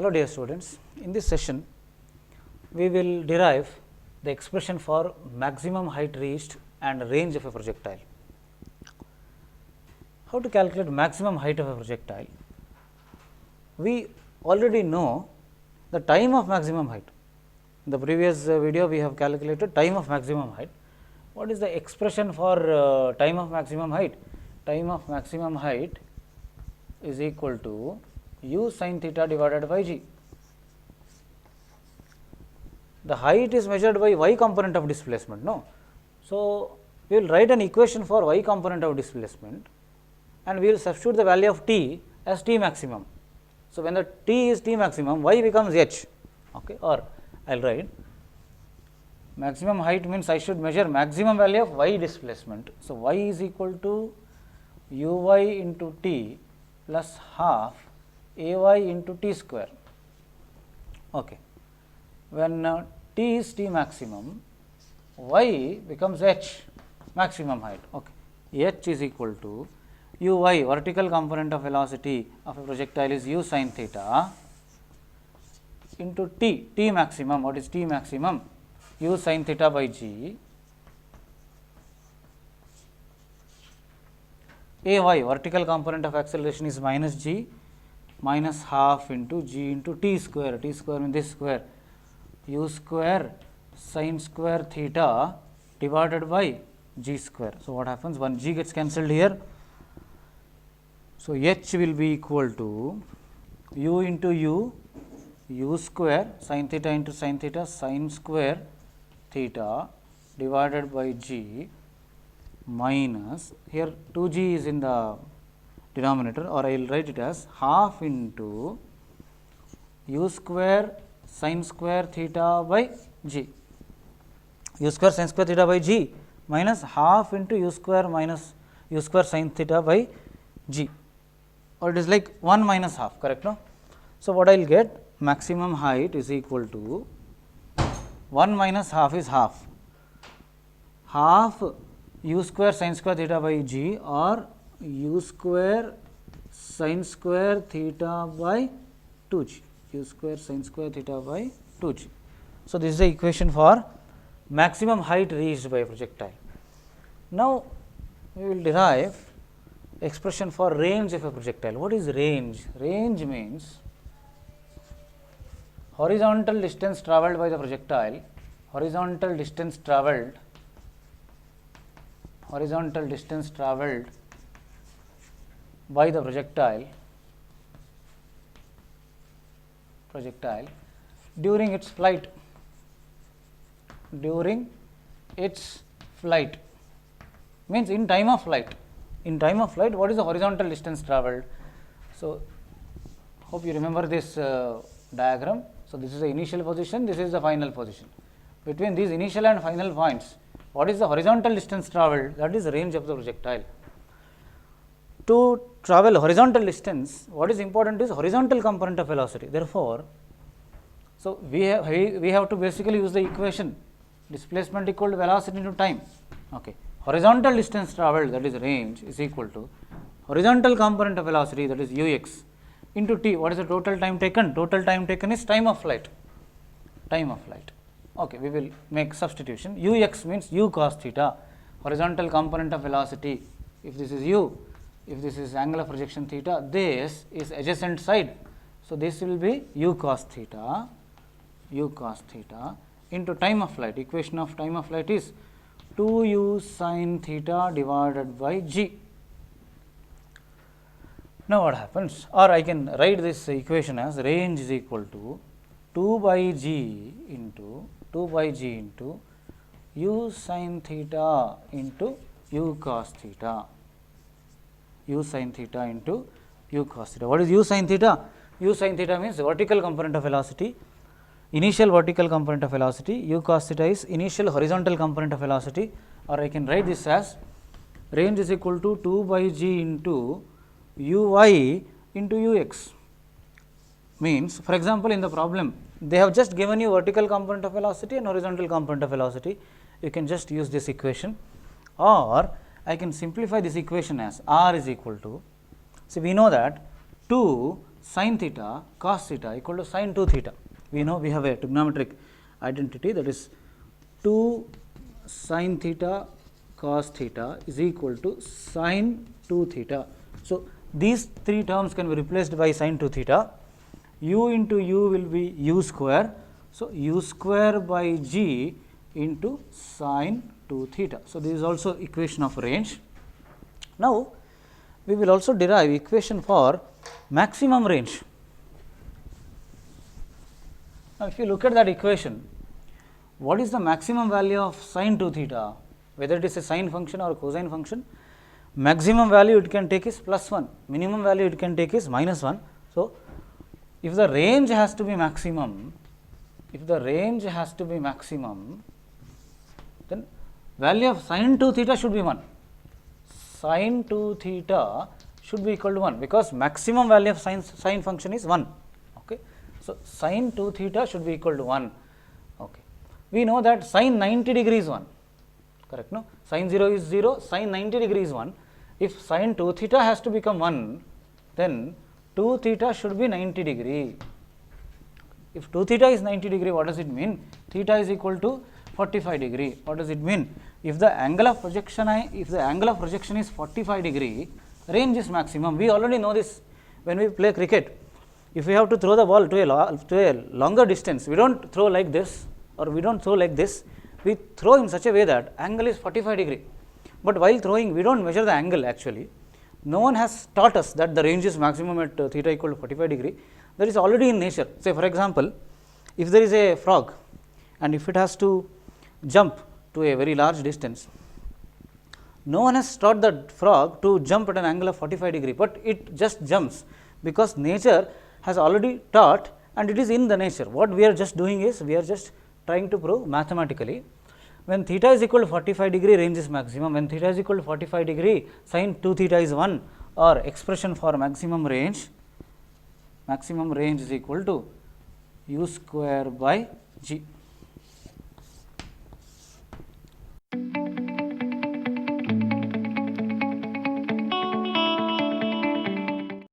Hello dear students, in this session we will derive the expression for maximum height reached and range of a projectile. How to calculate maximum height of a projectile? We already know the time of maximum height. In the previous video we have calculated time of maximum height. What is the expression for time of maximum height? Time of maximum height is equal to u sin theta divided by g. The height is measured by y component of displacement, no. So, we will write an equation for y component of displacement and we will substitute the value of t as t maximum. So, when the t is t maximum, y becomes h, okay, or I will write maximum height means I should measure maximum value of y displacement. So, y is equal to uy into t plus half ay into t square. Okay. When t is t maximum, y becomes h maximum height. Okay. H is equal to uy, vertical component of velocity of a projectile is u sin theta into t maximum. What is t maximum? U sin theta by g. Ay, vertical component of acceleration is minus g minus half into g into t square means this square, u square sin square theta divided by g square. So, what happens? One g gets cancelled here. So, h will be equal to u into u square sin theta into sin theta sin square theta divided by g minus, here 2g is in the denominator, or I will write it as half into u square sin square theta by g, u square sin square theta by g minus half into u square minus u square sin theta by g, or it is like 1 minus half, correct, no? So, what I will get? Maximum height is equal to 1 minus half is half u square sin square theta by g or u square sin square theta by 2g, u square sin square theta by 2g. So, this is the equation for maximum height reached by a projectile. Now, we will derive expression for range of a projectile. What is range? Range means horizontal distance travelled by the projectile, horizontal distance travelled by the projectile during its flight, means in time of flight. In time of flight, what is the horizontal distance travelled? So, hope you remember this diagram. So, this is the initial position, this is the final position. Between these initial and final points, what is the horizontal distance travelled? That is the range of the projectile. To travel horizontal distance, what is important is horizontal component of velocity. Therefore, so we have to basically use the equation displacement equal to velocity into time. Okay. Horizontal distance travelled, that is range, is equal to horizontal component of velocity, that is ux, into t. What is the total time taken? Total time taken is time of flight. Okay, we will make substitution. Ux means u cos theta, horizontal component of velocity. If this is u, if this is angle of projection theta, this is adjacent side. So, this will be u cos theta into time of flight. Equation of time of flight is 2u sin theta divided by g. Now, what happens? Or I can write this equation as range is equal to 2 by g into u sin theta into u cos theta, u sin theta into u cos theta. What is u sin theta? U sin theta means vertical component of velocity, initial vertical component of velocity, u cos theta is initial horizontal component of velocity, or I can write this as range is equal to 2 by g into uy into ux. Means, for example, in the problem they have just given you vertical component of velocity and horizontal component of velocity. You can just use this equation, or I can simplify this equation as r is equal to, see we know that 2 sin theta cos theta equal to sin 2 theta. We know we have a trigonometric identity, that is 2 sin theta cos theta is equal to sin 2 theta. So, these three terms can be replaced by sin 2 theta. U into u will be u square. So, u square by g into sin 2 theta. So, this is also equation of range. Now, we will also derive equation for maximum range. Now, if you look at that equation, what is the maximum value of sin 2 theta, whether it is a sine function or a cosine function? Maximum value it can take is plus 1, minimum value it can take is minus 1. So, if the range has to be maximum, then value of sin 2 theta should be 1. Sin 2 theta should be equal to 1, because maximum value of sine function is 1. Okay. So, sin 2 theta should be equal to 1. Okay. We know that sin 90 degree is 1, correct, no? Sin 0 is 0, sin 90 degree is 1. If sin 2 theta has to become 1, then 2 theta should be 90 degree. If 2 theta is 90 degree, what does it mean? Theta is equal to 45 degree. What does it mean? If the angle of projection is 45 degree, range is maximum. We already know this when we play cricket. If we have to throw the ball to a longer distance, we don't throw like this, or we don't throw like this. We throw in such a way that angle is 45 degree. But while throwing, we don't measure the angle actually. No one has taught us that the range is maximum at theta equal to 45 degree. That is already in nature. Say for example, if there is a frog and if it has to jump to a very large distance, no one has taught the frog to jump at an angle of 45 degree, but it just jumps because nature has already taught and it is in the nature. What we are just doing is, we are just trying to prove mathematically. When theta is equal to 45 degree, range is maximum. When theta is equal to 45 degree, sin 2 theta is 1, or expression for maximum range is equal to u square by g.